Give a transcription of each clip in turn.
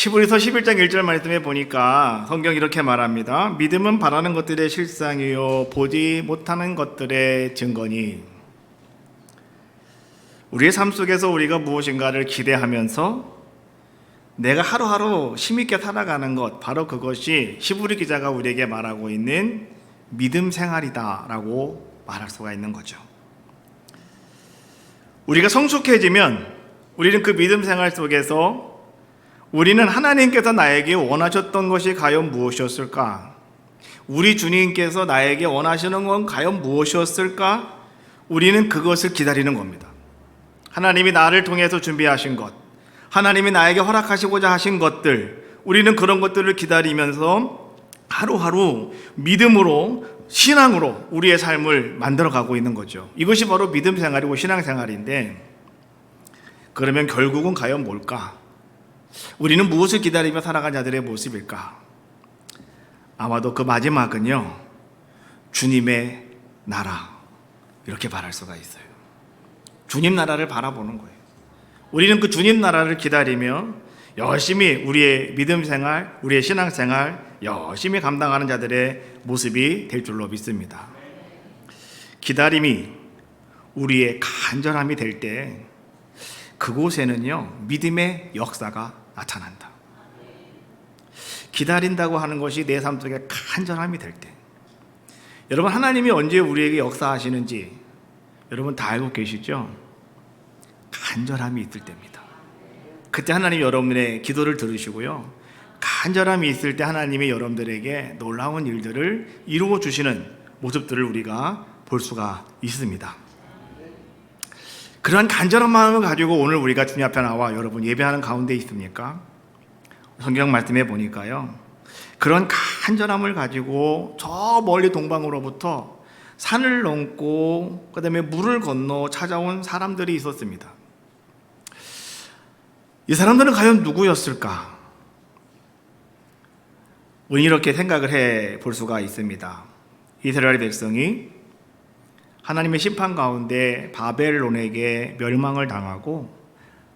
히브리서 11장 1절 말씀에 보니까 성경 이렇게 말합니다. 믿음은 바라는 것들의 실상이요 보지 못하는 것들의 증거니. 우리의 삶 속에서 우리가 무엇인가를 기대하면서 내가 하루하루 힘있게 살아가는 것, 바로 그것이 히브리 기자가 우리에게 말하고 있는 믿음 생활이다라고 말할 수가 있는 거죠. 우리가 성숙해지면 우리는 그 믿음 생활 속에서 우리는 하나님께서 나에게 원하셨던 것이 과연 무엇이었을까? 우리 주님께서 나에게 원하시는 건 과연 무엇이었을까? 우리는 그것을 기다리는 겁니다. 하나님이 나를 통해서 준비하신 것, 하나님이 나에게 허락하시고자 하신 것들, 우리는 그런 것들을 기다리면서 하루하루 믿음으로, 신앙으로 우리의 삶을 만들어가고 있는 거죠. 이것이 바로 믿음 생활이고 신앙 생활인데, 그러면 결국은 과연 뭘까? 우리는 무엇을 기다리며 살아가는 자들의 모습일까? 아마도 그 마지막은요, 주님의 나라, 이렇게 말할 수가 있어요. 주님 나라를 바라보는 거예요. 우리는 그 주님 나라를 기다리며 열심히 우리의 믿음 생활, 우리의 신앙 생활 열심히 감당하는 자들의 모습이 될 줄로 믿습니다. 기다림이 우리의 간절함이 될 때 그곳에는요, 믿음의 역사가 나타난다. 기다린다고 하는 것이 내 삶 속에 간절함이 될 때, 여러분, 하나님이 언제 우리에게 역사하시는지 여러분 다 알고 계시죠? 간절함이 있을 때입니다. 그때 하나님이 여러분의 기도를 들으시고요, 간절함이 있을 때 하나님이 여러분들에게 놀라운 일들을 이루어 주시는 모습들을 우리가 볼 수가 있습니다. 그러한 간절한 마음을 가지고 오늘 우리가 주님 앞에 나와 여러분 예배하는 가운데 있습니까? 성경 말씀에 보니까요, 그런 간절함을 가지고 저 멀리 동방으로부터 산을 넘고 그 다음에 물을 건너 찾아온 사람들이 있었습니다. 이 사람들은 과연 누구였을까? 우리 이렇게 생각을 해 볼 수가 있습니다. 이스라엘 백성이 하나님의 심판 가운데 바벨론에게 멸망을 당하고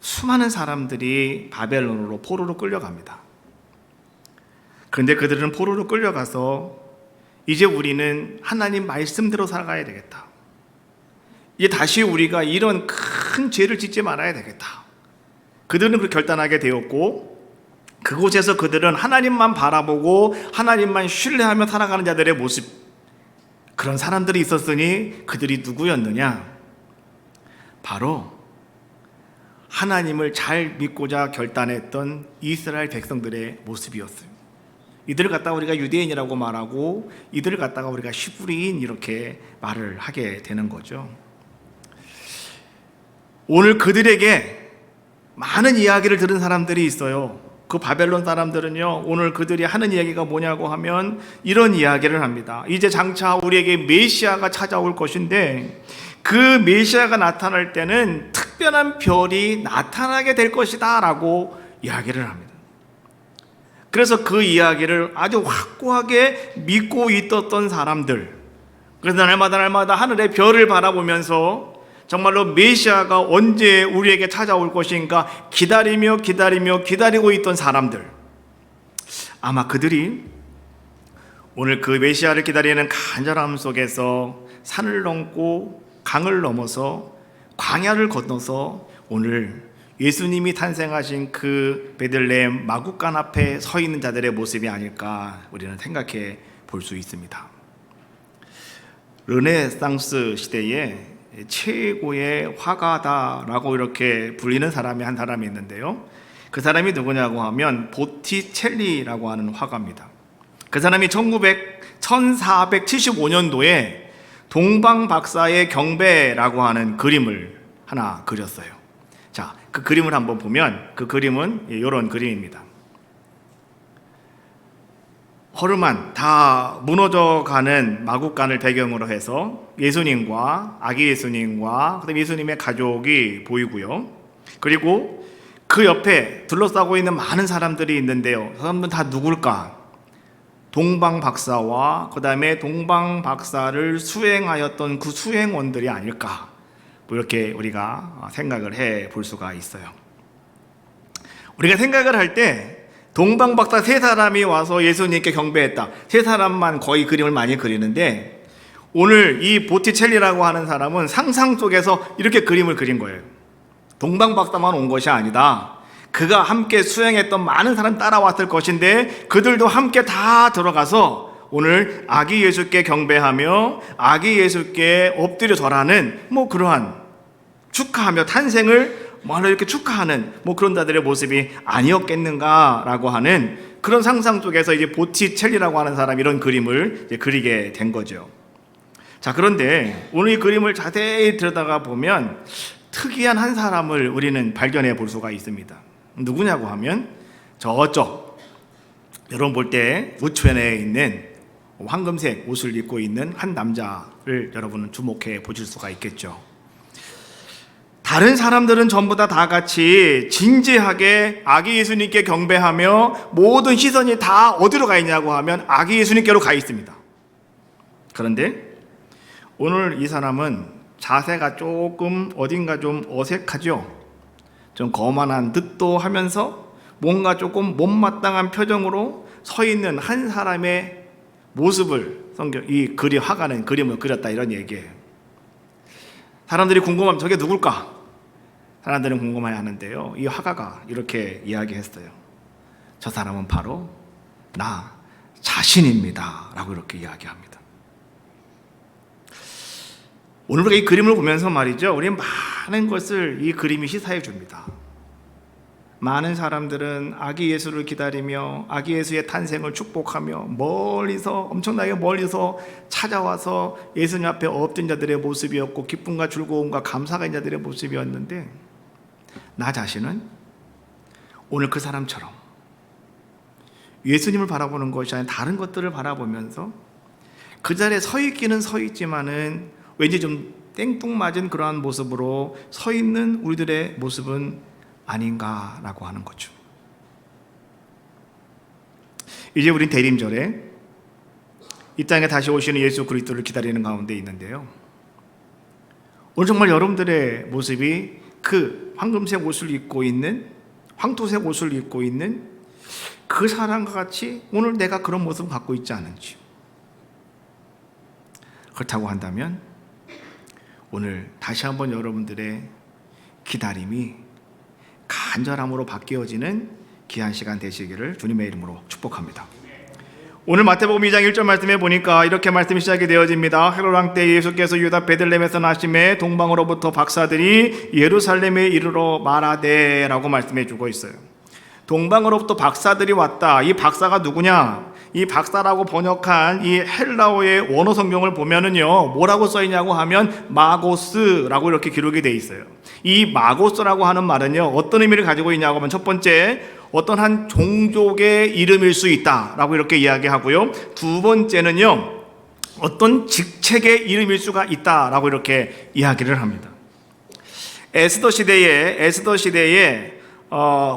수많은 사람들이 바벨론으로 포로로 끌려갑니다. 그런데 그들은 포로로 끌려가서 이제 우리는 하나님 말씀대로 살아가야 되겠다. 이제 다시 우리가 이런 큰 죄를 짓지 말아야 되겠다. 그들은 그렇게 결단하게 되었고, 그곳에서 그들은 하나님만 바라보고 하나님만 신뢰하며 살아가는 자들의 모습, 그런 사람들이 있었으니 그들이 누구였느냐? 바로 하나님을 잘 믿고자 결단했던 이스라엘 백성들의 모습이었어요. 이들을 갖다가 우리가 유대인이라고 말하고, 이들을 갖다가 우리가 히브리인 이렇게 말을 하게 되는 거죠. 오늘 그들에게 많은 이야기를 들은 사람들이 있어요. 그 바벨론 사람들은요, 오늘 그들이 하는 이야기가 뭐냐고 하면 이런 이야기를 합니다. 이제 장차 우리에게 메시아가 찾아올 것인데, 그 메시아가 나타날 때는 특별한 별이 나타나게 될 것이다 라고 이야기를 합니다. 그래서 그 이야기를 아주 확고하게 믿고 있었던 사람들, 그래서 날마다 하늘의 별을 바라보면서 정말로 메시아가 언제 우리에게 찾아올 것인가 기다리고 있던 사람들, 아마 그들이 오늘 그 메시아를 기다리는 간절함 속에서 산을 넘고 강을 넘어서 광야를 건너서 오늘 예수님이 탄생하신 그 베들레헴 마구간 앞에 서 있는 자들의 모습이 아닐까 우리는 생각해 볼 수 있습니다. 르네상스 시대에 최고의 화가다라고 이렇게 불리는 사람이 한 사람이 있는데요, 그 사람이 누구냐고 하면 보티첼리라고 하는 화가입니다. 그 사람이 1475년도에 동방박사의 경배라고 하는 그림을 하나 그렸어요. 자, 그 그림을 한번 보면 그 그림은 이런 그림입니다. 허름한 다 무너져가는 마구간을 배경으로 해서 예수님과 아기 예수님과 그다음에 예수님의 가족이 보이고요. 그리고 그 옆에 둘러싸고 있는 많은 사람들이 있는데요, 사람들은 다 누굴까? 동방박사와 그 다음에 동방박사를 수행하였던 그 수행원들이 아닐까, 뭐 이렇게 우리가 생각을 해 볼 수가 있어요. 우리가 생각을 할 때 동방박사 세 사람이 와서 예수님께 경배했다. 세 사람만 거의 그림을 많이 그리는데 오늘 이 보티첼리라고 하는 사람은 상상 속에서 이렇게 그림을 그린 거예요. 동방박사만 온 것이 아니다. 그가 함께 수행했던 많은 사람 따라왔을 것인데 그들도 함께 다 들어가서 오늘 아기 예수께 경배하며 아기 예수께 엎드려 절하는 그러한 축하하며 탄생을 이렇게 축하하는 그런 자들의 모습이 아니었겠는가라고 하는 그런 상상 속에서 이제 보티첼리라고 하는 사람이 이런 그림을 이제 그리게 된 거죠. 자, 그런데 오늘 이 그림을 자세히 들여다가 보면 특이한 한 사람을 우리는 발견해 볼 수가 있습니다. 누구냐고 하면 저쪽 여러분 볼 때 우측면에 있는 황금색 옷을 입고 있는 한 남자를 여러분은 주목해 보실 수가 있겠죠. 다른 사람들은 전부 다 같이 진지하게 아기 예수님께 경배하며 모든 시선이 다 어디로 가 있냐고 하면 아기 예수님께로 가 있습니다. 그런데 오늘 이 사람은 자세가 조금 어딘가 좀 어색하죠. 좀 거만한 듯도 하면서 뭔가 조금 못마땅한 표정으로 서 있는 한 사람의 모습을 화가는 그림을 그렸다 이런 얘기예요. 사람들이 궁금하면 저게 누굴까? 사람들은 궁금해 하는데요. 이 화가가 이렇게 이야기했어요. 저 사람은 바로 나 자신입니다. 라고 이렇게 이야기합니다. 오늘 우리가 이 그림을 보면서 말이죠. 우리 많은 것을 이 그림이 시사해 줍니다. 많은 사람들은 아기 예수를 기다리며 아기 예수의 탄생을 축복하며 엄청나게 멀리서 찾아와서 예수님 앞에 엎드린 자들의 모습이었고 기쁨과 즐거움과 감사가 있는 자들의 모습이었는데 나 자신은 오늘 그 사람처럼 예수님을 바라보는 것이 아니라 다른 것들을 바라보면서 그 자리에 서 있기는 서 있지만은 왠지 좀 땡뚱맞은 그러한 모습으로 서 있는 우리들의 모습은 아닌가라고 하는 거죠. 이제 우린 대림절에 이 땅에 다시 오시는 예수 그리스도를 기다리는 가운데 있는데요. 오늘 정말 여러분들의 모습이 그 황금색 옷을 입고 있는 황토색 옷을 입고 있는 그 사람과 같이 오늘 내가 그런 모습을 갖고 있지 않은지. 그렇다고 한다면 오늘 다시 한번 여러분들의 기다림이 간절함으로 바뀌어지는 귀한 시간 되시기를 주님의 이름으로 축복합니다. 오늘 마태복음 2장 1절 말씀에 보니까 이렇게 말씀이 시작이 되어집니다. 헤롯 왕 때 예수께서 유다 베들레헴에서 나심에 동방으로부터 박사들이 예루살렘에 이르러 말하되 라고 말씀해 주고 있어요. 동방으로부터 박사들이 왔다. 이 박사가 누구냐? 이 박사라고 번역한 이 헬라어의 원어 성경을 보면은요, 뭐라고 써 있냐고 하면 마고스라고 이렇게 기록이 돼 있어요. 이 마고스라고 하는 말은요, 어떤 의미를 가지고 있냐고 하면 첫 번째, 어떤 한 종족의 이름일 수 있다라고 이렇게 이야기하고요. 두 번째는요, 어떤 직책의 이름일 수가 있다라고 이렇게 이야기를 합니다. 에스더 시대에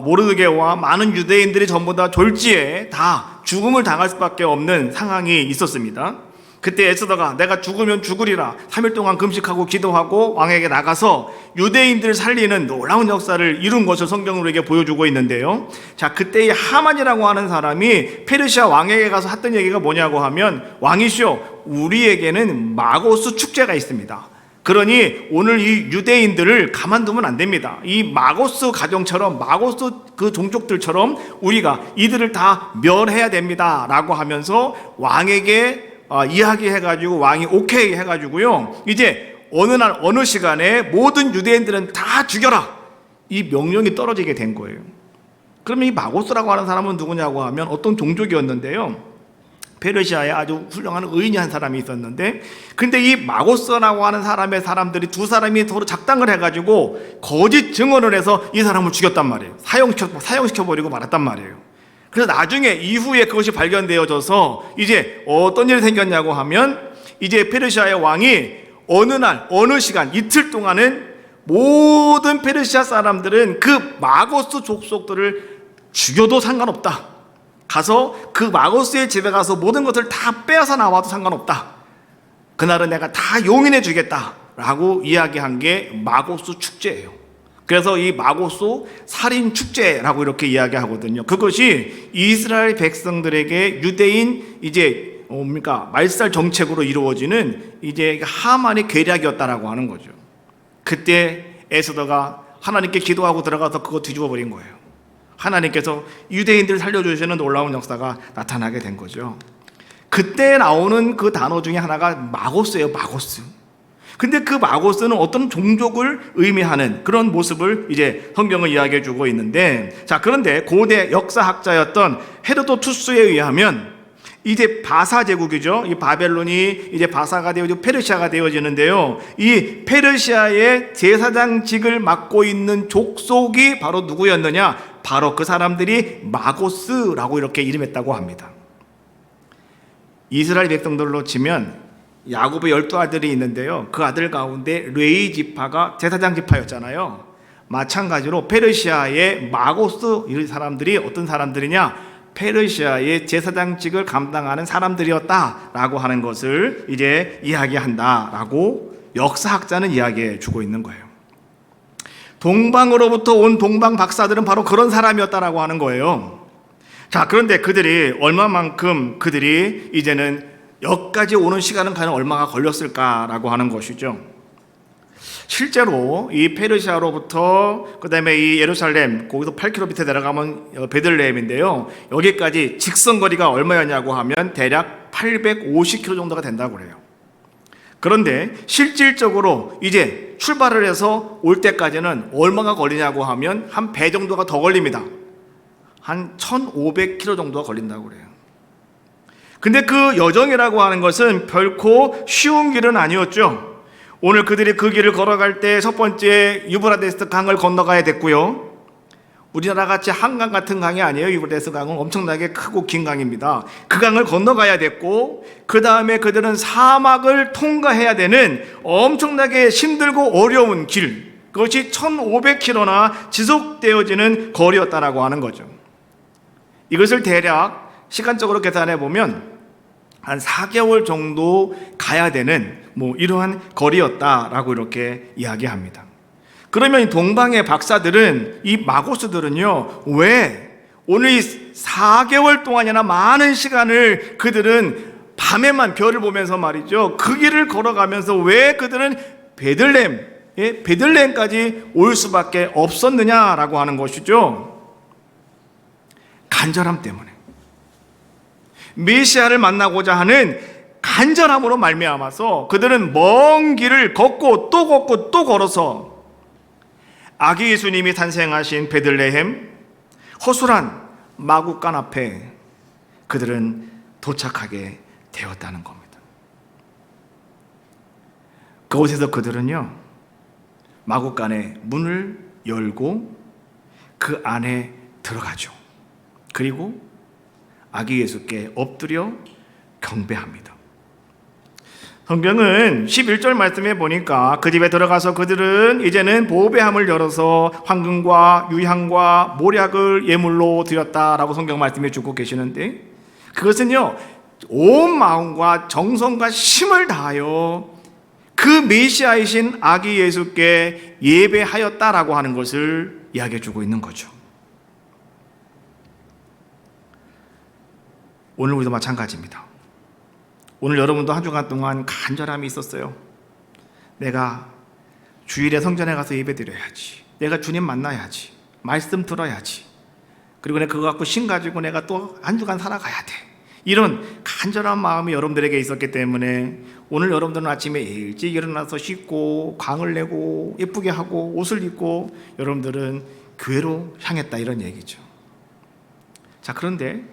모르드게와 많은 유대인들이 전부 다 졸지에 다 죽음을 당할 수밖에 없는 상황이 있었습니다. 그때 에스더가 내가 죽으면 죽으리라 3일 동안 금식하고 기도하고 왕에게 나가서 유대인들을 살리는 놀라운 역사를 이룬 것을 성경으로 우리에게 보여주고 있는데요. 자, 그때 이 하만이라고 하는 사람이 페르시아 왕에게 가서 했던 얘기가 뭐냐고 하면 왕이시여, 우리에게는 마고스 축제가 있습니다. 그러니 오늘 이 유대인들을 가만두면 안 됩니다. 이 마고스 가정처럼 마고스 그 종족들처럼 우리가 이들을 다 멸해야 됩니다 라고 하면서 왕에게 이야기해가지고 왕이 오케이 해가지고요, 이제 어느 날 어느 시간에 모든 유대인들은 다 죽여라, 이 명령이 떨어지게 된 거예요. 그러면 이 마고스라고 하는 사람은 누구냐고 하면 어떤 종족이었는데요, 페르시아에 아주 훌륭한 의인이 한 사람이 있었는데, 근데 이 마고스라고 하는 사람들이 두 사람이 서로 작당을 해가지고 거짓 증언을 해서 이 사람을 죽였단 말이에요. 사형시켜버리고 말았단 말이에요. 그래서 나중에 이후에 그것이 발견되어져서 이제 어떤 일이 생겼냐고 하면, 이제 페르시아의 왕이 어느 날 어느 시간 이틀 동안은 모든 페르시아 사람들은 그 마고스 족속들을 죽여도 상관없다, 가서 그 마고스의 집에 가서 모든 것을 다 빼앗아 나와도 상관없다, 그날은 내가 다 용인해 주겠다 라고 이야기한 게 마고스 축제예요. 그래서 이 마고스 살인 축제라고 이렇게 이야기하거든요. 그것이 이스라엘 백성들에게 유대인 이제 말살 정책으로 이루어지는 이제 하만의 계략이었다라고 하는 거죠. 그때 에스더가 하나님께 기도하고 들어가서 그거 뒤집어 버린 거예요. 하나님께서 유대인들을 살려주시는 놀라운 역사가 나타나게 된 거죠. 그때 나오는 그 단어 중에 하나가 마고스예요. 마고스. 근데 그 마고스는 어떤 종족을 의미하는 그런 모습을 이제 성경은 이야기해 주고 있는데, 자, 그런데 고대 역사학자였던 헤로도투스에 의하면 이제 바사 제국이죠. 이 바벨론이 이제 바사가 되어지고 페르시아가 되어지는데요. 이 페르시아의 제사장직을 맡고 있는 족속이 바로 누구였느냐? 바로 그 사람들이 마고스라고 이렇게 이름했다고 합니다. 이스라엘 백성들로 치면 야곱의 12아들이 있는데요. 그 아들 가운데 레위 지파가 제사장 지파였잖아요. 마찬가지로 페르시아의 마고스 이 사람들이 어떤 사람들이냐? 페르시아의 제사장직을 감당하는 사람들이었다라고 하는 것을 이제 이야기한다라고 역사학자는 이야기해 주고 있는 거예요. 동방으로부터 온 동방 박사들은 바로 그런 사람이었다라고 하는 거예요. 자, 그런데 그들이 얼마만큼 그들이 이제는 여기까지 오는 시간은 과연 얼마가 걸렸을까라고 하는 것이죠. 실제로 이 페르시아로부터 그다음에 이 예루살렘 거기서 8km 밑에 내려가면 베들레헴인데요. 여기까지 직선거리가 얼마였냐고 하면 대략 850km 정도가 된다고 그래요. 그런데 실질적으로 이제 출발을 해서 올 때까지는 얼마가 걸리냐고 하면 한 배 정도가 더 걸립니다. 한 1500km 정도가 걸린다고 그래요. 근데 그 여정이라고 하는 것은 결코 쉬운 길은 아니었죠. 오늘 그들이 그 길을 걸어갈 때 첫 번째 유브라데스 강을 건너가야 됐고요. 우리나라 같이 한강 같은 강이 아니에요. 유브라데스 강은 엄청나게 크고 긴 강입니다. 그 강을 건너가야 됐고, 그 다음에 그들은 사막을 통과해야 되는 엄청나게 힘들고 어려운 길, 그것이 1500km나 지속되어지는 거리였다라고 하는 거죠. 이것을 대략 시간적으로 계산해 보면 한 4개월 정도 가야 되는 이러한 거리였다라고 이렇게 이야기합니다. 그러면 이 동방의 박사들은, 이 마고스들은요, 왜 오늘 이 4개월 동안이나 많은 시간을 그들은 밤에만 별을 보면서 말이죠, 그 길을 걸어가면서 왜 그들은 베들레헴까지 올 수밖에 없었느냐라고 하는 것이죠. 간절함 때문에, 메시아를 만나고자 하는 간절함으로 말미암아서 그들은 먼 길을 걷고 또 걸어서 아기 예수님이 탄생하신 베들레헴 허술한 마구간 앞에 그들은 도착하게 되었다는 겁니다. 그곳에서 그들은요, 마구간의 문을 열고 그 안에 들어가죠. 그리고 아기 예수께 엎드려 경배합니다. 성경은 11절 말씀에 보니까 그 집에 들어가서 그들은 이제는 보배함을 열어서 황금과 유향과 모략을 예물로 드렸다라고 성경 말씀해 주고 계시는데, 그것은요, 온 마음과 정성과 힘을 다하여 그 메시아이신 아기 예수께 예배하였다라고 하는 것을 이야기해 주고 있는 거죠. 오늘 우리도 마찬가지입니다. 오늘 여러분도 한 주간 동안 간절함이 있었어요. 내가 주일에 성전에 가서 예배드려야지, 내가 주님 만나야지, 말씀 들어야지, 그리고 내가 그거 갖고 신 가지고 내가 또 한 주간 살아가야 돼, 이런 간절한 마음이 여러분들에게 있었기 때문에 오늘 여러분들은 아침에 일찍 일어나서 씻고 광을 내고 예쁘게 하고 옷을 입고 여러분들은 교회로 향했다, 이런 얘기죠. 자, 그런데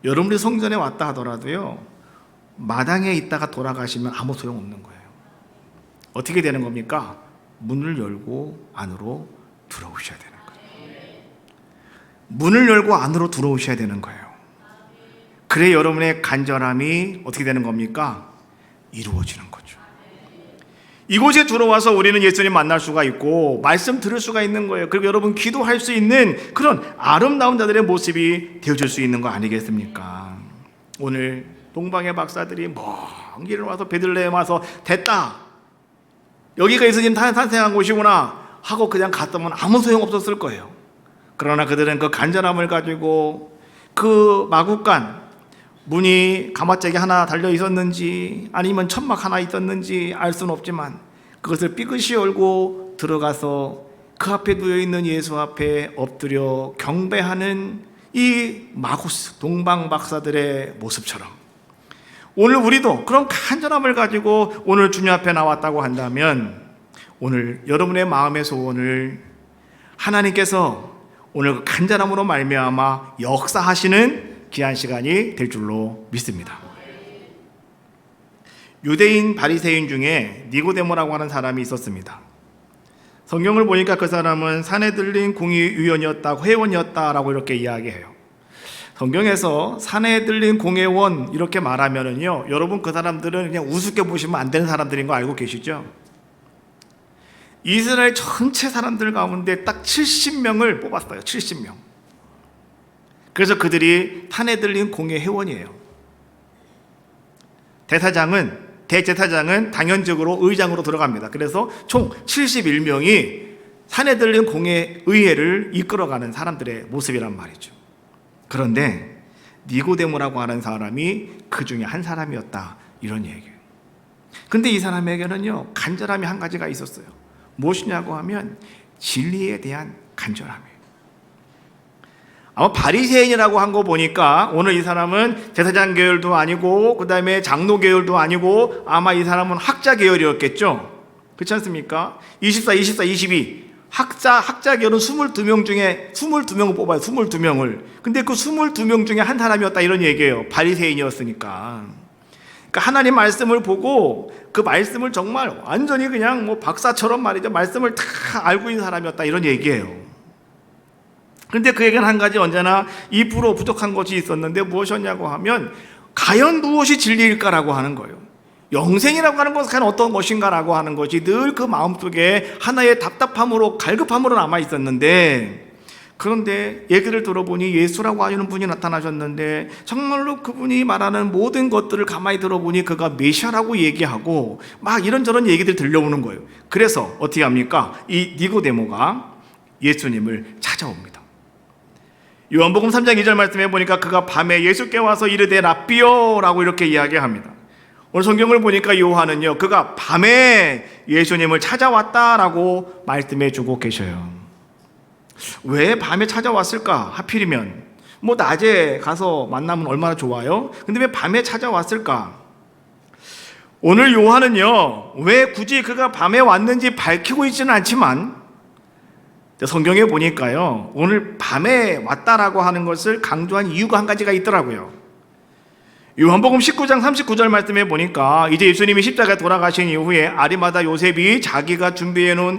여러분들이 성전에 왔다 하더라도요, 마당에 있다가 돌아가시면 아무 소용없는 거예요. 어떻게 되는 겁니까? 문을 열고 안으로 들어오셔야 되는 거예요. 문을 열고 안으로 들어오셔야 되는 거예요. 그래 여러분의 간절함이 어떻게 되는 겁니까? 이루어지는 거죠. 이곳에 들어와서 우리는 예수님 만날 수가 있고 말씀 들을 수가 있는 거예요. 그리고 여러분 기도할 수 있는 그런 아름다운 자들의 모습이 되어줄 수 있는 거 아니겠습니까? 오늘 동방의 박사들이 먼 길을 와서 베들레헴 와서 됐다, 여기가 예수님 탄생한 곳이구나, 하고 그냥 갔다면 아무 소용 없었을 거예요. 그러나 그들은 그 간절함을 가지고 그 마구간 문이 가마짝이 하나 달려 있었는지 아니면 천막 하나 있었는지 알 수는 없지만 그것을 삐끗이 열고 들어가서 그 앞에 누워있는 예수 앞에 엎드려 경배하는 이 마구스 동방 박사들의 모습처럼 오늘 우리도 그런 간절함을 가지고 오늘 주님 앞에 나왔다고 한다면 오늘 여러분의 마음의 소원을 하나님께서 오늘 간절함으로 말미암아 역사하시는 귀한 시간이 될 줄로 믿습니다. 유대인 바리새인 중에 니고데모라고 하는 사람이 있었습니다. 성경을 보니까 그 사람은 산에 들린 공의위원이었다, 회원이었다라고 이렇게 이야기해요. 성경에서 산에 들린 공회원 이렇게 말하면은요, 여러분 그 사람들은 그냥 우습게 보시면 안 되는 사람들인 거 알고 계시죠? 이스라엘 전체 사람들 가운데 딱 70명을 뽑았어요. 70명. 그래서 그들이 산에 들린 공회 회원이에요. 대제사장은 당연적으로 의장으로 들어갑니다. 그래서 총 71명이 산에 들린 공회 의회를 이끌어가는 사람들의 모습이란 말이죠. 그런데 니고데모라고 하는 사람이 그 중에 한 사람이었다, 이런 얘기예요. 근데 이 사람에게는요 간절함이 한 가지가 있었어요. 무엇이냐고 하면 진리에 대한 간절함이에요. 아마 바리새인이라고 한 거 보니까 오늘 이 사람은 제사장 계열도 아니고 그 다음에 장로 계열도 아니고 아마 이 사람은 학자 계열이었겠죠. 그렇지 않습니까? 24, 22 학자 계열은 22명 중에 22명을 뽑아요. 22명을. 근데 그 22명 중에 한 사람이었다, 이런 얘기예요. 바리새인이었으니까. 그러니까 하나님 말씀을 보고 그 말씀을 정말 완전히 그냥 뭐 박사처럼 말이죠, 말씀을 다 알고 있는 사람이었다, 이런 얘기예요. 그런데 그에게는 한 가지 언제나 2% 부족한 것이 있었는데 무엇이었냐고 하면 과연 무엇이 진리일까라고 하는 거예요. 영생이라고 하는 것은 과연 어떤 것인가라고 하는 것이 늘 그 마음속에 하나의 답답함으로 갈급함으로 남아 있었는데, 그런데 얘기를 들어보니 예수라고 하시는 분이 나타나셨는데 정말로 그분이 말하는 모든 것들을 가만히 들어보니 그가 메시아라고 얘기하고 막 이런저런 얘기들이 들려오는 거예요. 그래서 어떻게 합니까? 이 니고데모가 예수님을 찾아옵니다. 요한복음 3장 2절 말씀해 보니까 그가 밤에 예수께 와서 이르되 랍비요라고 이렇게 이야기합니다. 오늘 성경을 보니까 요한은요 그가 밤에 예수님을 찾아왔다라고 말씀해 주고 계셔요. 왜 밤에 찾아왔을까? 하필이면 뭐 낮에 가서 만나면 얼마나 좋아요? 근데 왜 밤에 찾아왔을까? 오늘 요한은요 왜 굳이 그가 밤에 왔는지 밝히고 있지는 않지만 성경에 보니까요 오늘 밤에 왔다라고 하는 것을 강조한 이유가 한 가지가 있더라고요. 요한복음 19장 39절 말씀에 보니까 이제 예수님이 십자가에 돌아가신 이후에 아리마다 요셉이 자기가 준비해 놓은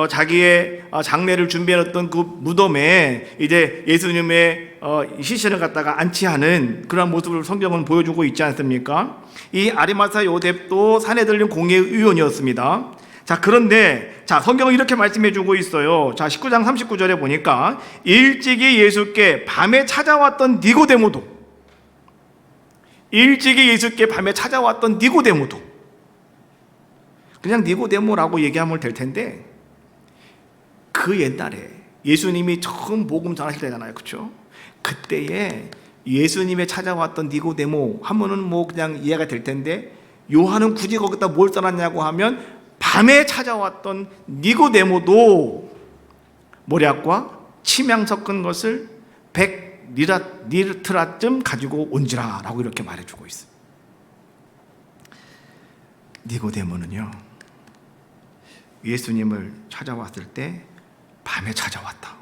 자기의 장례를 준비해 놓던 그 무덤에 이제 예수님의 시신을 갖다가 안치하는 그런 모습을 성경은 보여주고 있지 않습니까? 이 아리마다 요셉도 산에 들린 공회의원이었습니다. 자, 그런데 성경은 이렇게 말씀해 주고 있어요. 자, 19장 39절에 보니까 일찍이 예수께 밤에 찾아왔던 니고데모도, 일찍이 예수께 밤에 찾아왔던 니고데모도, 그냥 니고데모라고 얘기하면 될 텐데 그 옛날에 예수님이 처음 복음 전하실 때잖아요, 그렇죠? 그때에 예수님의 찾아왔던 니고데모 하면은 뭐 그냥 이해가 될 텐데 요한은 굳이 거기다 뭘 써놨냐고 하면 밤에 찾아왔던 니고데모도 모략과 침향 섞은 것을 100리트라쯤 가지고 온지라 라고 이렇게 말해주고 있어요. 니고데모는요 예수님을 찾아왔을 때 밤에 찾아왔다.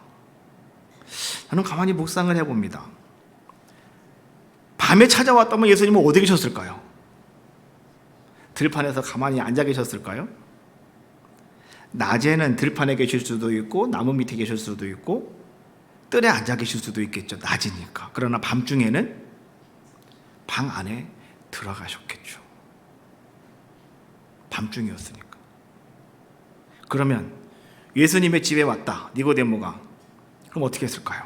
저는 가만히 묵상을 해봅니다. 밤에 찾아왔다면 예수님은 어디 계셨을까요? 들판에서 가만히 앉아 계셨을까요? 낮에는 들판에 계실 수도 있고 나무 밑에 계실 수도 있고 뜰에 앉아 계실 수도 있겠죠, 낮이니까. 그러나 밤중에는 방 안에 들어가셨겠죠, 밤중이었으니까. 그러면 예수님의 집에 왔다 니고데모가, 그럼 어떻게 했을까요?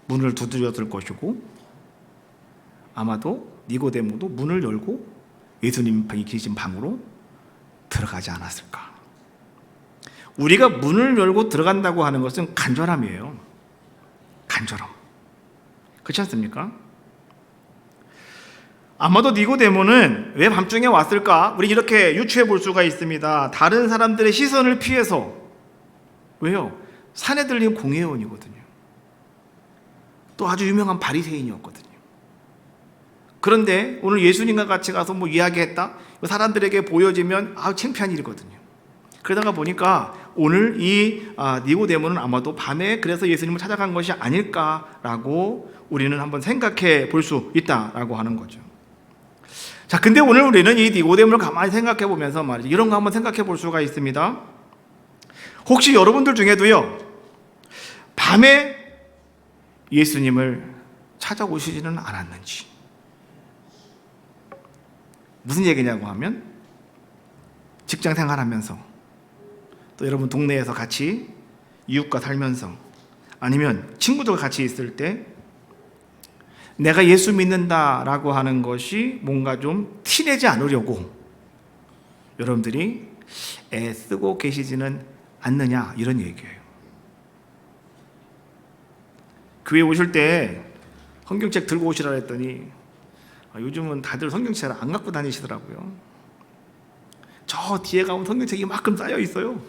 문을 두드렸을 것이고 아마도 니고데모도 문을 열고 예수님 계신 방으로 들어가지 않았을까. 우리가 문을 열고 들어간다고 하는 것은 간절함이에요. 간절함. 그렇지 않습니까? 아마도 니고데모는 왜 밤중에 왔을까? 우리 이렇게 유추해 볼 수가 있습니다. 다른 사람들의 시선을 피해서. 왜요? 산에 들린 공회원이거든요. 또 아주 유명한 바리새인이었거든요. 그런데 오늘 예수님과 같이 가서 뭐 이야기했다? 사람들에게 보여지면 창피한 일이거든요. 그러다가 보니까 오늘 이 니고데모는 아마도 밤에 그래서 예수님을 찾아간 것이 아닐까라고 우리는 한번 생각해 볼 수 있다라고 하는 거죠. 자, 근데 오늘 우리는 이 니고데모를 가만히 생각해 보면서 말이죠. 이런 거 한번 생각해 볼 수가 있습니다. 혹시 여러분들 중에도요, 밤에 예수님을 찾아오시지는 않았는지. 무슨 얘기냐고 하면 직장 생활하면서 또 여러분 동네에서 같이 이웃과 살면서 아니면 친구들과 같이 있을 때 내가 예수 믿는다라고 하는 것이 뭔가 좀 티내지 않으려고 여러분들이 애쓰고 계시지는 않느냐 이런 얘기예요. 교회 오실 때 성경책 들고 오시라 했더니 요즘은 다들 성경책을 안 갖고 다니시더라고요. 저 뒤에 가면 성경책이 이만큼 쌓여 있어요.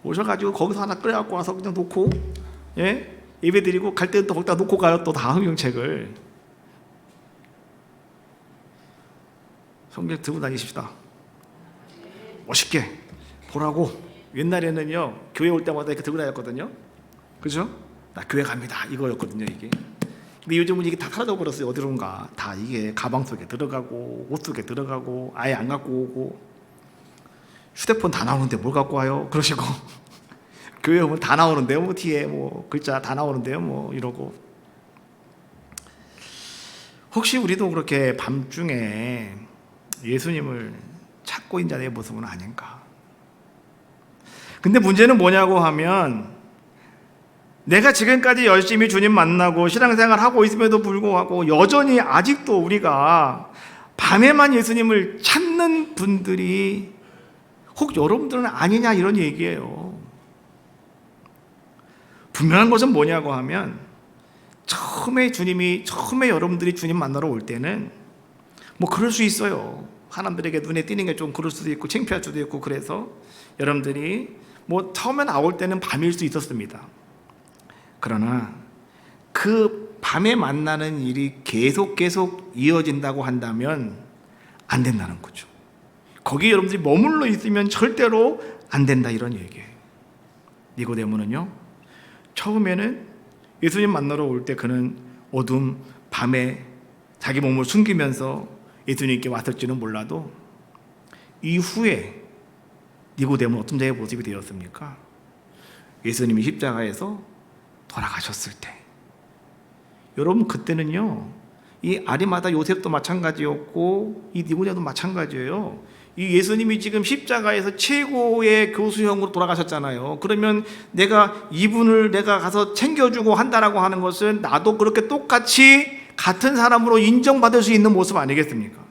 오셔가지고 거기서 하나 끌어갖고 와서 그냥 놓고 예배 드리고 갈 때는 또 거기다 놓고 가요. 또 다 성경책을. 성경 들고 다니십시다. 멋있게 보라고. 옛날에는요 교회 올 때마다 이렇게 들고 다녔거든요. 그죠? 나 교회 갑니다 이거였거든요 이게. 근데 요즘은 이게 다 사라져 버렸어요. 어디론가 다 이게 가방 속에 들어가고 옷 속에 들어가고 아예 안 갖고 오고 휴대폰 다 나오는데 뭘 갖고 와요? 그러시고 교회 오면 다 나오는데요 뭐 뒤에 뭐 글자 다 나오는데요 뭐 이러고. 혹시 우리도 그렇게 밤중에 예수님을 찾고 있는 자의 모습은 아닌가? 근데 문제는 뭐냐고 하면 내가 지금까지 열심히 주님 만나고 신앙생활 하고 있음에도 불구하고 여전히 아직도 우리가 밤에만 예수님을 찾는 분들이 혹 여러분들은 아니냐 이런 얘기예요. 분명한 것은 뭐냐고 하면 처음에 여러분들이 주님 만나러 올 때는 뭐 그럴 수 있어요. 사람들에게 눈에 띄는 게 좀 그럴 수도 있고 창피할 수도 있고 그래서 여러분들이 뭐 처음에 나올 때는 밤일 수 있었습니다. 그러나 그 밤에 만나는 일이 계속 이어진다고 한다면 안 된다는 거죠. 거기에 여러분들이 머물러 있으면 절대로 안 된다 이런 얘기예요. 니고데모는요 처음에는 예수님 만나러 올 때 그는 어둠 밤에 자기 몸을 숨기면서 예수님께 왔을지는 몰라도 이후에 니고데모는 어떤 자의 모습이 되었습니까? 예수님이 십자가에서 돌아가셨을 때 여러분 그때는요 이 아리마다 요셉도 마찬가지였고 이 니고데모도 마찬가지예요. 이 예수님이 지금 십자가에서 최고의 교수형으로 돌아가셨잖아요. 그러면 내가 이분을 내가 가서 챙겨주고 한다라고 하는 것은 나도 그렇게 똑같이 같은 사람으로 인정받을 수 있는 모습 아니겠습니까?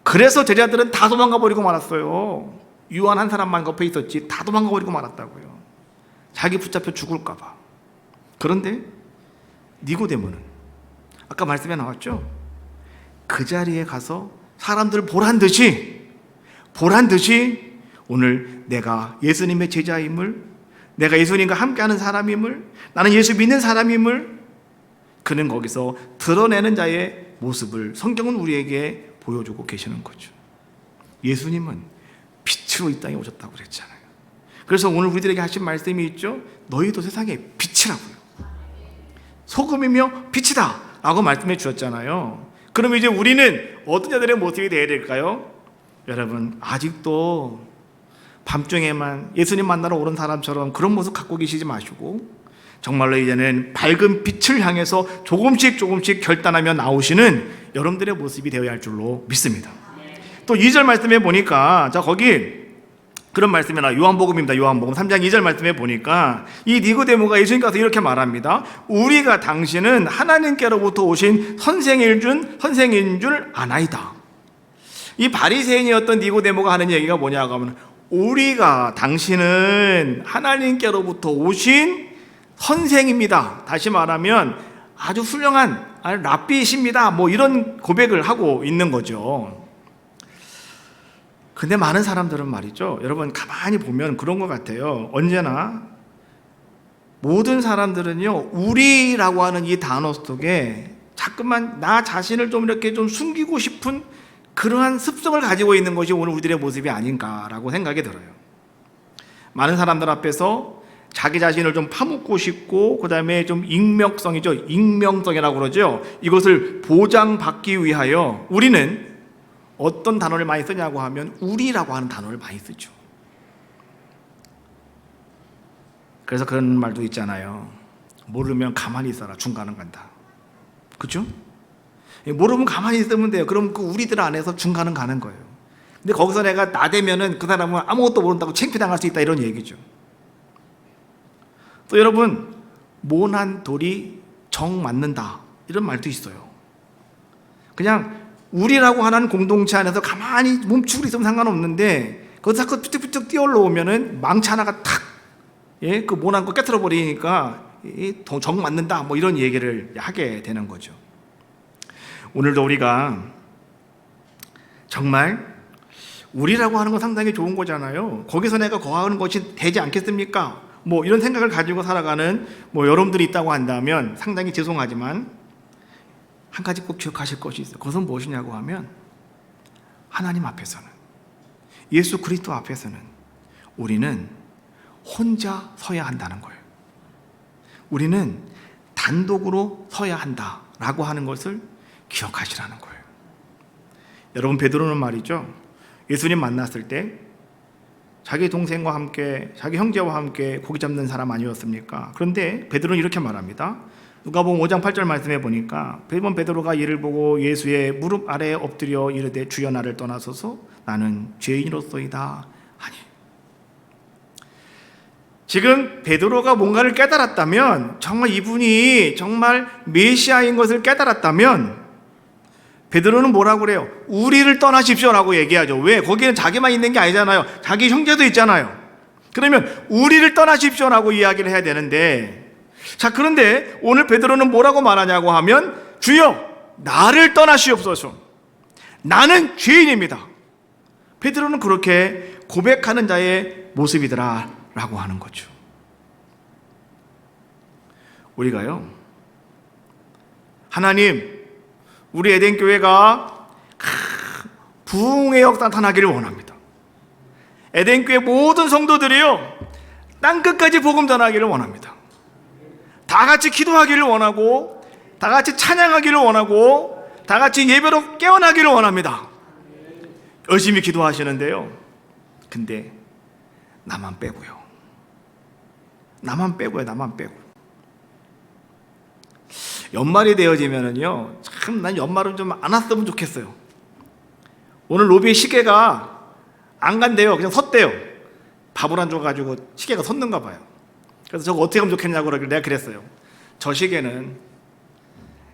그래서 제자들은 다 도망가 버리고 말았어요. 요한 한 사람만 옆에 있었지 다 도망가 버리고 말았다고요. 자기 붙잡혀 죽을까 봐. 그런데 니고데모는 아까 말씀에 나왔죠? 그 자리에 가서 사람들을 보란 듯이 오늘 내가 예수님의 제자임을, 내가 예수님과 함께하는 사람임을, 나는 예수 믿는 사람임을 그는 거기서 드러내는 자의 모습을 성경은 우리에게 보여주고 계시는 거죠. 예수님은 빛으로 이 땅에 오셨다고 그랬잖아요. 그래서 오늘 우리들에게 하신 말씀이 있죠. 너희도 세상의 빛이라고요. 소금이며 빛이다 라고 말씀해 주셨잖아요. 그럼 이제 우리는 어떤 자들의 모습이 되어야 될까요? 여러분 아직도 밤중에만 예수님 만나러 오는 사람처럼 그런 모습 갖고 계시지 마시고 정말로 이제는 밝은 빛을 향해서 조금씩 결단하며 나오시는 여러분들의 모습이 되어야 할 줄로 믿습니다. 또 2절 말씀에 보니까 거기 그런 말씀이 나와요. 요한복음입니다. 요한복음 3장 2절 말씀에 보니까 이 니고데모가 예수님께 와서 이렇게 말합니다. 우리가 당신은 하나님께로부터 오신 선생인 줄 아나이다. 이 바리새인이었던 니고데모가 하는 얘기가 뭐냐고 하면 당신은 하나님께로부터 오신 선생입니다. 다시 말하면 아주 훌륭한 랍비이십니다. 뭐 이런 고백을 하고 있는 거죠. 근데 많은 사람들은 말이죠, 여러분 가만히 보면 그런 것 같아요. 언제나 모든 사람들은요, 우리라고 하는 이 단어 속에 자꾸만 나 자신을 좀 이렇게 좀 숨기고 싶은 그러한 습성을 가지고 있는 것이 오늘 우리들의 모습이 아닌가라고 생각이 들어요. 많은 사람들 앞에서 자기 자신을 좀 파묻고 싶고, 그 다음에 좀 익명성이라고 그러죠. 이것을 보장받기 위하여 우리는 어떤 단어를 많이 쓰냐고 하면 우리라고 하는 단어를 많이 쓰죠. 그래서 그런 말도 있잖아요. 모르면 가만히 있어라, 중간은 간다. 그렇죠? 모르면 가만히 있으면 돼요. 그럼 그 우리들 안에서 중간은 가는 거예요. 근데 거기서 내가 나대면은 그 사람은 아무것도 모른다고 창피당할 수 있다, 이런 얘기죠. 또 여러분, 모난 돌이 정 맞는다, 이런 말도 있어요. 그냥 우리라고 하는 공동체 안에서 가만히 멈추고 있으면 상관없는데 거기서 자꾸 삐뚤삐뚤 뛰어 올라오면은 망치 하나가 탁, 그 모난 거 깨트려 버리니까 정 맞는다, 뭐 이런 얘기를 하게 되는 거죠. 오늘도 우리가 정말 우리라고 하는 건 상당히 좋은 거잖아요. 거기서 내가 거하는 것이 되지 않겠습니까? 뭐 이런 생각을 가지고 살아가는 여러분들이 있다고 한다면 상당히 죄송하지만 한 가지 꼭 기억하실 것이 있어요. 그것은 무엇이냐고 하면 하나님 앞에서는, 예수 그리스도 앞에서는 우리는 혼자 서야 한다는 거예요. 우리는 단독으로 서야 한다라고 하는 것을 기억하시라는 거예요. 여러분, 베드로는 말이죠, 예수님 만났을 때 자기 동생과 함께, 자기 형제와 함께 고기 잡는 사람 아니었습니까? 그런데 베드로는 이렇게 말합니다. 누가복음 5장 8절 말씀해 보니까 베드로가 이를 보고 예수의 무릎 아래에 엎드려 이르되 주여 나를 떠나소서 나는 죄인으로소이다 하니. 지금 베드로가 뭔가를 깨달았다면, 정말 이분이 정말 메시아인 것을 깨달았다면 베드로는 뭐라고 그래요? 우리를 떠나십시오라고 얘기하죠. 왜? 거기는 자기만 있는 게 아니잖아요. 자기 형제도 있잖아요. 그러면 우리를 떠나십시오라고 이야기를 해야 되는데, 자, 그런데 오늘 베드로는 뭐라고 말하냐고 하면 주여 나를 떠나시옵소서, 나는 죄인입니다. 베드로는 그렇게 고백하는 자의 모습이더라 라고 하는 거죠. 우리가요, 하나님, 우리 에덴교회가 부흥의 역사 나타나기를 원합니다. 에덴교회 모든 성도들이요, 땅끝까지 복음 전하기를 원합니다. 다 같이 기도하기를 원하고, 다 같이 찬양하기를 원하고, 다 같이 예배로 깨어나기를 원합니다. 열심히 기도하시는데요, 근데 나만 빼고요. 나만 빼고요. 연말이 되어지면은요, 참 난 연말은 좀 안 왔으면 좋겠어요. 오늘 로비에 시계가 안 간대요. 그냥 섰대요. 밥을 안 줘가지고 시계가 섰는가 봐요. 그래서 저거 어떻게 하면 좋겠냐고 그러길래 내가 그랬어요. 저 시계는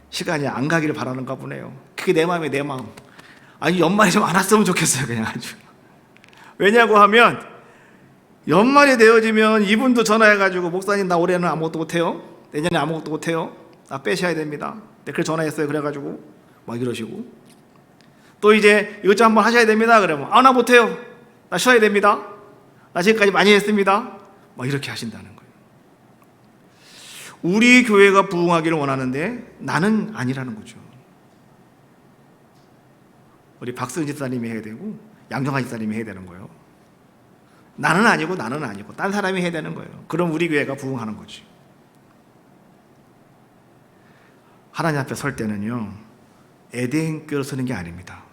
시간이 안 가기를 바라는가 보네요. 그게 내 마음이에요, 내 마음. 아니, 연말이 좀 안 왔으면 좋겠어요, 그냥 아주. 왜냐고 하면 연말이 되어지면 이분도 전화해가지고 목사님 나 올해는 아무것도 못해요, 내년에 아무것도 못해요, 나 빼셔야 됩니다. 그래서 전화했어요. 그래가지고 막 이러시고, 또 이제 이것 좀 한번 하셔야 됩니다. 그러면 나 못해요, 나 쉬어야 됩니다, 나 지금까지 많이 했습니다, 막 이렇게 하신다는 거예요. 우리 교회가 부흥하기를 원하는데 나는 아니라는 거죠. 우리 박수은 집사님이 해야 되고 양정아 집사님이 해야 되는 거예요. 나는 아니고 딴 사람이 해야 되는 거예요. 그럼 우리 교회가 부흥하는 거지. 하나님 앞에 설 때는요, 에덴교로 서는 게 아닙니다.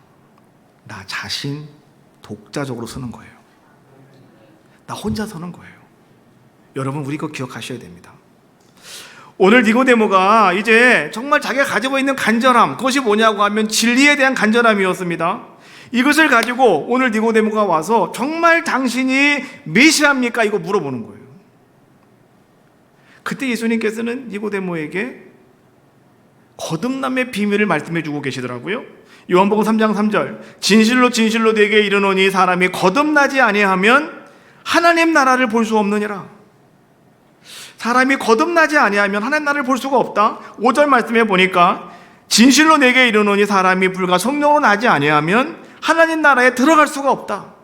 나 자신 독자적으로 서는 거예요. 나 혼자 서는 거예요. 여러분, 우리 그거 기억하셔야 됩니다. 오늘 니고데모가 이제 정말 자기가 가지고 있는 간절함, 그것이 뭐냐고 하면 진리에 대한 간절함이었습니다. 이것을 가지고 오늘 니고데모가 와서 정말 당신이 메시아입니까? 이거 물어보는 거예요. 그때 예수님께서는 니고데모에게 거듭남의 비밀을 말씀해 주고 계시더라고요. 요한복음 3장 3절, 진실로 진실로 네게 이르노니 사람이 거듭나지 아니하면 하나님 나라를 볼 수 없느니라. 사람이 거듭나지 아니하면 하나님 나라를 볼 수가 없다. 5절 말씀에 보니까 진실로 내게 이르노니 사람이 불과 성령으로 나지 아니하면 하나님 나라에 들어갈 수가 없다.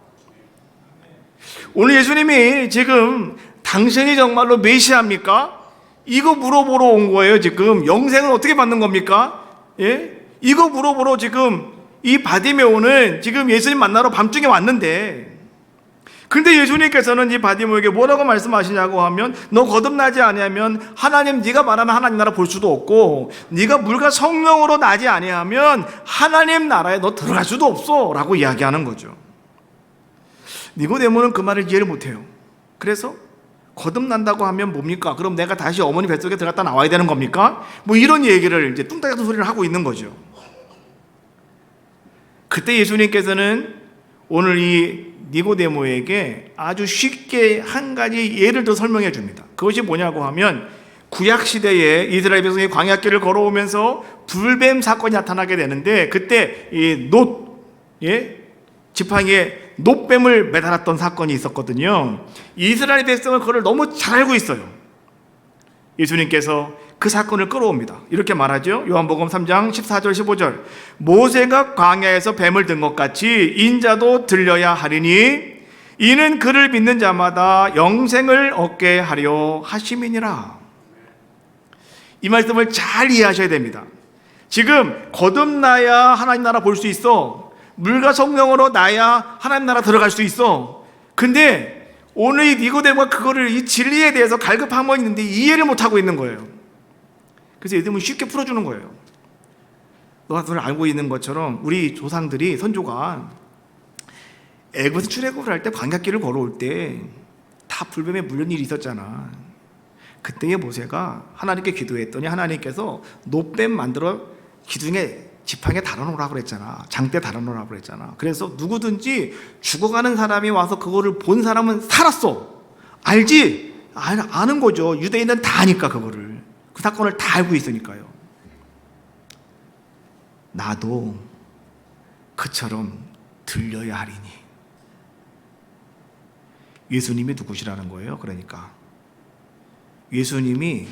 오늘 예수님이 지금 당신이 정말로 메시아입니까? 이거 물어보러 온 거예요. 지금 영생을 어떻게 받는 겁니까? 예? 이거 물어보러 지금 이 바디메오는 지금 예수님 만나러 밤중에 왔는데, 근데 예수님께서는 이 바디메오에게 뭐라고 말씀하시냐고 하면, 너 거듭나지 아니하면 하나님, 네가 말하는 하나님 나라 볼 수도 없고, 네가 물과 성령으로 나지 아니하면 하나님 나라에 너 들어갈 수도 없어 라고 이야기하는 거죠. 니고데모는 그 말을 이해를 못해요. 그래서 거듭난다고 하면 뭡니까? 그럼 내가 다시 어머니 뱃속에 들어갔다 나와야 되는 겁니까? 뭐 이런 얘기를 이제 뚱따기 같은 소리를 하고 있는 거죠. 그때 예수님께서는 오늘 이 니고데모에게 아주 쉽게 한 가지 예를 더 설명해 줍니다. 그것이 뭐냐고 하면, 구약 시대에 이스라엘 백성이 광야길을 걸어오면서 불뱀 사건이 나타나게 되는데, 그때 이 지팡이에 놋뱀을 매달았던 사건이 있었거든요. 이스라엘 백성은 그걸 너무 잘 알고 있어요. 예수님께서 그 사건을 끌어옵니다. 이렇게 말하죠. 요한복음 3장 14절 15절. 모세가 광야에서 뱀을 든 것 같이 인자도 들려야 하리니 이는 그를 믿는 자마다 영생을 얻게 하려 하심이니라. 이 말씀을 잘 이해하셔야 됩니다. 지금 거듭나야 하나님 나라 볼 수 있어. 물과 성령으로 나야 하나님 나라 들어갈 수 있어. 근데 오늘 이 니고데모가 그거를, 이 진리에 대해서 갈급하고 있는데 이해를 못하고 있는 거예요. 그래서 예수님은 쉽게 풀어주는 거예요. 너가 그걸 알고 있는 것처럼 우리 조상들이, 선조가 애굽에서 출애굽을 할 때 광야길을 걸어올 때 다 불뱀에 물린 일이 있었잖아. 그때의 모세가 하나님께 기도했더니 하나님께서 놋뱀 만들어 기둥에 지팡이에 달아놓으라고 그랬잖아. 장대 달아놓으라고 그랬잖아. 그래서 누구든지 죽어가는 사람이 와서 그거를 본 사람은 살았어. 알지? 아는 거죠. 유대인은 다 아니까 그거를. 그 사건을 다 알고 있으니까요. 나도 그처럼 들려야 하리니. 예수님이 누구시라는 거예요. 그러니까 예수님이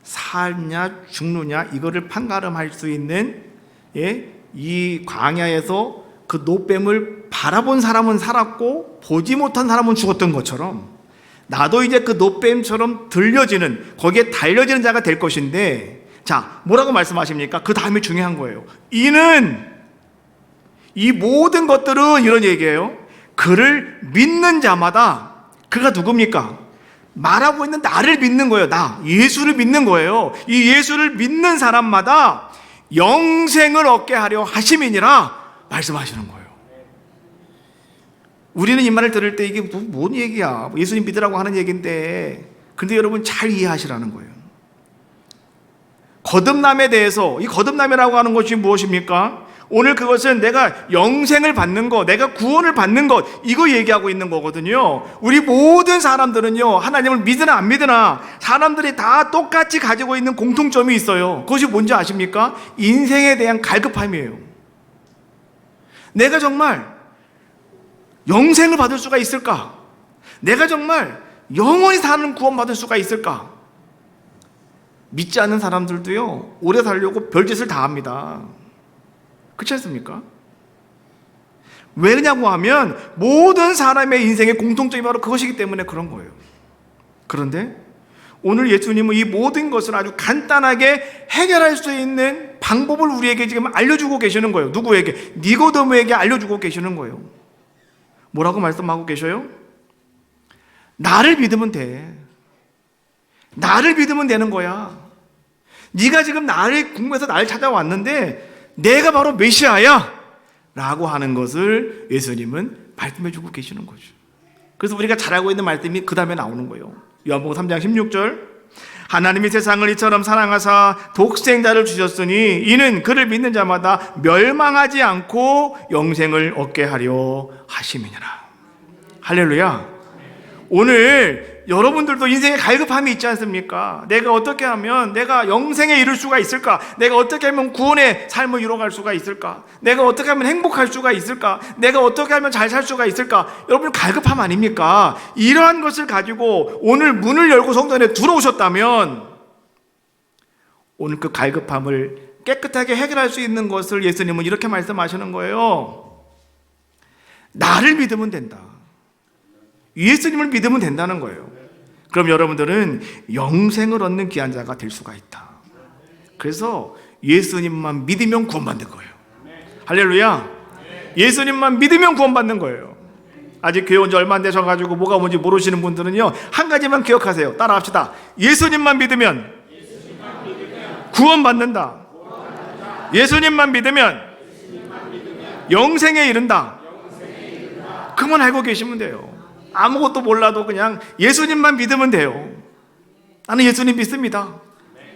살냐 죽느냐 이거를 판가름할 수 있는, 이 광야에서 그 놋뱀을 바라본 사람은 살았고 보지 못한 사람은 죽었던 것처럼, 나도 이제 그 놋뱀처럼 들려지는, 거기에 달려지는 자가 될 것인데, 자, 뭐라고 말씀하십니까? 그 다음에 중요한 거예요. 이는, 이 모든 것들은 이런 얘기예요. 그를 믿는 자마다, 그가 누굽니까? 말하고 있는 나를 믿는 거예요. 나, 예수를 믿는 거예요. 이 예수를 믿는 사람마다 영생을 얻게 하려 하심이니라 말씀하시는 거예요. 우리는 이 말을 들을 때 이게 뭔 얘기야? 예수님 믿으라고 하는 얘기인데, 근데 여러분 잘 이해하시라는 거예요. 거듭남에 대해서, 이 거듭남이라고 하는 것이 무엇입니까? 오늘 그것은 내가 영생을 받는 것, 내가 구원을 받는 것, 이거 얘기하고 있는 거거든요. 우리 모든 사람들은요, 하나님을 믿으나 안 믿으나 사람들이 다 똑같이 가지고 있는 공통점이 있어요. 그것이 뭔지 아십니까? 인생에 대한 갈급함이에요. 내가 정말 영생을 받을 수가 있을까? 내가 정말 영원히 사는 구원 받을 수가 있을까? 믿지 않는 사람들도요, 오래 살려고 별짓을 다 합니다. 그렇지 않습니까? 왜냐고 하면 모든 사람의 인생의 공통점이 바로 그것이기 때문에 그런 거예요. 그런데 오늘 예수님은 이 모든 것을 아주 간단하게 해결할 수 있는 방법을 우리에게 지금 알려주고 계시는 거예요. 누구에게? 니고데모에게 알려주고 계시는 거예요. 뭐라고 말씀하고 계셔요? 나를 믿으면 돼. 나를 믿으면 되는 거야. 네가 지금 나를 궁금해서 나를 찾아왔는데 내가 바로 메시아야 라고 하는 것을 예수님은 말씀해 주고 계시는 거죠. 그래서 우리가 잘 알고 있는 말씀이 그 다음에 나오는 거예요. 요한복음 3장 16절, 하나님이 세상을 이처럼 사랑하사 독생자를 주셨으니 이는 그를 믿는 자마다 멸망하지 않고 영생을 얻게 하려 하심이니라. 할렐루야. 오늘 여러분들도 인생에 갈급함이 있지 않습니까? 내가 어떻게 하면 내가 영생에 이를 수가 있을까? 내가 어떻게 하면 구원의 삶을 이뤄갈 수가 있을까? 내가 어떻게 하면 행복할 수가 있을까? 내가 어떻게 하면 잘 살 수가 있을까? 여러분 갈급함 아닙니까? 이러한 것을 가지고 오늘 문을 열고 성전에 들어오셨다면 오늘 그 갈급함을 깨끗하게 해결할 수 있는 것을 예수님은 이렇게 말씀하시는 거예요. 나를 믿으면 된다. 예수님을 믿으면 된다는 거예요. 그럼 여러분들은 영생을 얻는 귀한 자가 될 수가 있다. 그래서 예수님만 믿으면 구원받는 거예요. 할렐루야. 예수님만 믿으면 구원받는 거예요. 아직 교회 온 지 얼마 안 되셔가지고 뭐가 뭔지 모르시는 분들은요, 한 가지만 기억하세요. 따라합시다. 예수님만 믿으면 구원받는다. 예수님만 믿으면 영생에 이른다. 그만 알고 계시면 돼요. 아무것도 몰라도 그냥 예수님만 믿으면 돼요. 나는 예수님 믿습니다.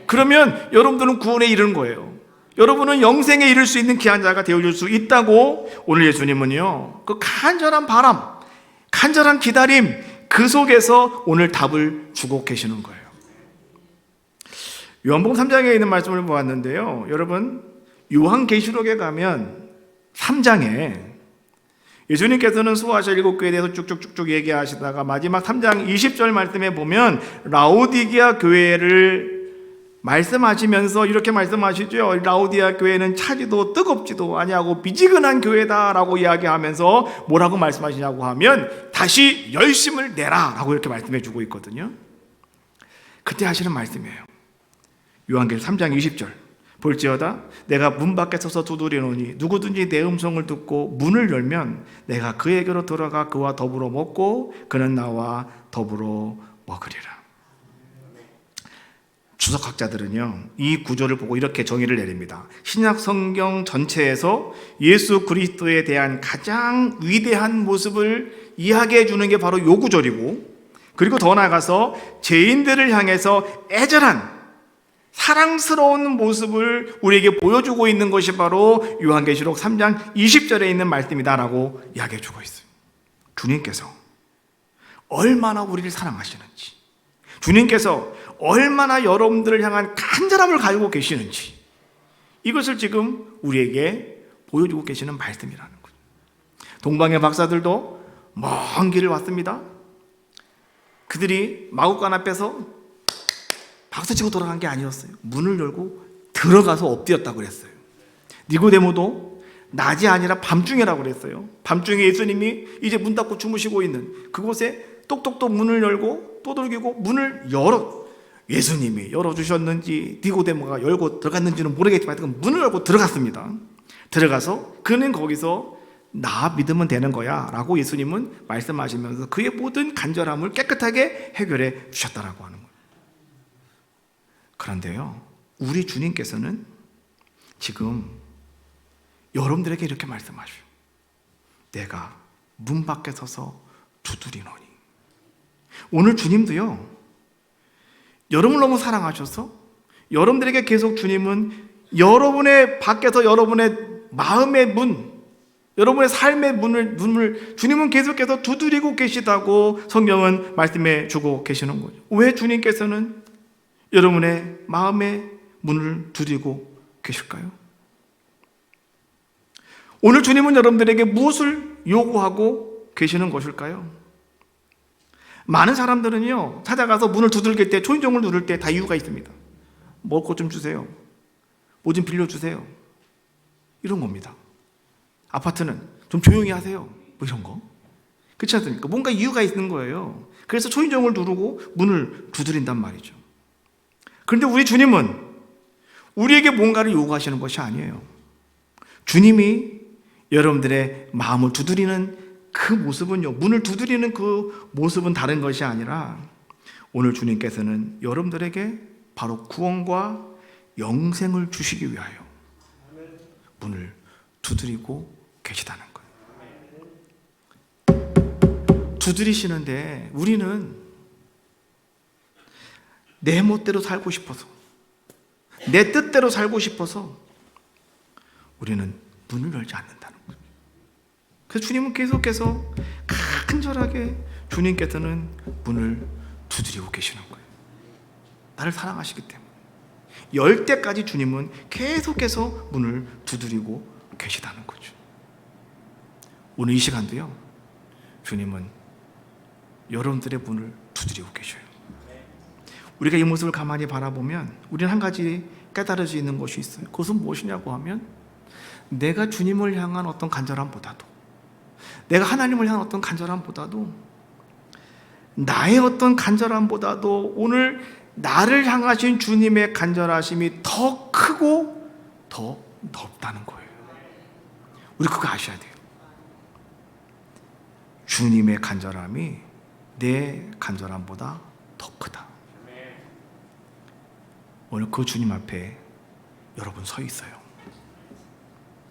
그러면 여러분들은 구원에 이르는 거예요. 여러분은 영생에 이를 수 있는 귀한 자가 되어줄 수 있다고 오늘 예수님은요, 그 간절한 바람, 간절한 기다림, 그 속에서 오늘 답을 주고 계시는 거예요. 요한복음 3장에 있는 말씀을 보았는데요, 여러분 요한계시록에 가면 3장에 예수님께서는 수호하실 7교회에 대해서 쭉쭉쭉쭉 얘기하시다가 마지막 3장 20절 말씀에 보면 라오디게아 교회를 말씀하시면서 이렇게 말씀하시죠. 라오디게아 교회는 차지도 뜨겁지도 아니하고 미지근한 교회다라고 이야기하면서 뭐라고 말씀하시냐고 하면 다시 열심을 내라 라고 이렇게 말씀해 주고 있거든요. 그때 하시는 말씀이에요. 요한계시록 3장 20절. 볼지어다 내가 문 밖에 서서 두드리노니 누구든지 내 음성을 듣고 문을 열면 내가 그에게로 들어가 그와 더불어 먹고 그는 나와 더불어 먹으리라. 주석학자들은요, 이 구조를 보고 이렇게 정의를 내립니다. 신약 성경 전체에서 예수 그리스도에 대한 가장 위대한 모습을 이야기해 주는 게 바로 요 구절이고, 그리고 더 나아가서 죄인들을 향해서 애절한 사랑스러운 모습을 우리에게 보여주고 있는 것이 바로 요한계시록 3장 20절에 있는 말씀이다라고 이야기해 주고 있어요. 주님께서 얼마나 우리를 사랑하시는지, 주님께서 얼마나 여러분들을 향한 간절함을 가지고 계시는지, 이것을 지금 우리에게 보여주고 계시는 말씀이라는 거죠. 동방의 박사들도 먼 길을 왔습니다. 그들이 마구간 앞에서 박수치고 돌아간 게 아니었어요. 문을 열고 들어가서 엎드렸다고 그랬어요. 니고데모도 낮이 아니라 밤중이라고 그랬어요. 밤중에 예수님이 이제 문 닫고 주무시고 있는 그곳에 똑똑똑 문을 열고 두들기고 문을 예수님이 열어주셨는지 니고데모가 열고 들어갔는지는 모르겠지만 문을 열고 들어갔습니다. 들어가서 그는 거기서 나 믿으면 되는 거야 라고 예수님은 말씀하시면서 그의 모든 간절함을 깨끗하게 해결해 주셨다라고 하는 거예요. 그런데요, 우리 주님께서는 지금 여러분들에게 이렇게 말씀하셔요. 내가 문 밖에 서서 두드리노니. 오늘 주님도요, 여러분을 너무 사랑하셔서 여러분들에게 계속 주님은 여러분의 밖에서 여러분의 마음의 문, 여러분의 삶의 문을 주님은 계속해서 두드리고 계시다고 성경은 말씀해 주고 계시는 거죠. 왜 주님께서는 여러분의 마음의 문을 두드리고 계실까요? 오늘 주님은 여러분들에게 무엇을 요구하고 계시는 것일까요? 많은 사람들은요, 찾아가서 문을 두들길 때, 초인종을 누를 때 다 이유가 있습니다. 먹을 것 좀 주세요. 뭐 좀 빌려주세요. 이런 겁니다. 아파트는 좀 조용히 하세요. 뭐 이런 거. 그렇지 않습니까? 뭔가 이유가 있는 거예요. 그래서 초인종을 누르고 문을 두드린단 말이죠. 그런데 우리 주님은 우리에게 뭔가를 요구하시는 것이 아니에요. 주님이 여러분들의 마음을 두드리는 그 모습은요, 문을 두드리는 그 모습은 다른 것이 아니라 오늘 주님께서는 여러분들에게 바로 구원과 영생을 주시기 위하여 문을 두드리고 계시다는 거예요. 두드리시는데 우리는 내 멋대로 살고 싶어서, 내 뜻대로 살고 싶어서 우리는 문을 열지 않는다는 거예요. 그래서 주님은 계속해서 간절하게 주님께서는 문을 두드리고 계시는 거예요. 나를 사랑하시기 때문에. 열 때까지 주님은 계속해서 문을 두드리고 계시다는 거죠. 오늘 이 시간도요, 주님은 여러분들의 문을 두드리고 계셔요. 우리가 이 모습을 가만히 바라보면 우리는 한 가지 깨달을 수 있는 것이 있어요. 그것은 무엇이냐고 하면, 내가 주님을 향한 어떤 간절함보다도, 내가 하나님을 향한 어떤 간절함보다도, 나의 어떤 간절함보다도 오늘 나를 향하신 주님의 간절하심이 더 크고 더 넓다는 거예요. 우리 그거 아셔야 돼요. 주님의 간절함이 내 간절함보다 더 크다. 오늘 그 주님 앞에 여러분 서 있어요.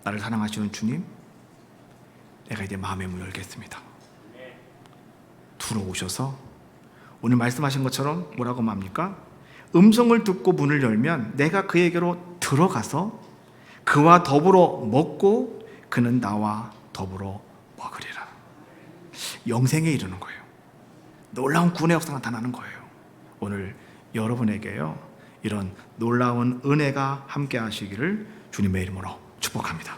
나를 사랑하시는 주님, 내가 이제 마음의 문을 열겠습니다. 들어오셔서 오늘 말씀하신 것처럼 뭐라고 말합니까? 음성을 듣고 문을 열면 내가 그에게로 들어가서 그와 더불어 먹고 그는 나와 더불어 먹으리라. 영생에 이르는 거예요. 놀라운 구원의 역사가 나타나는 거예요. 오늘 여러분에게요, 이런 놀라운 은혜가 함께 하시기를 주님의 이름으로 축복합니다.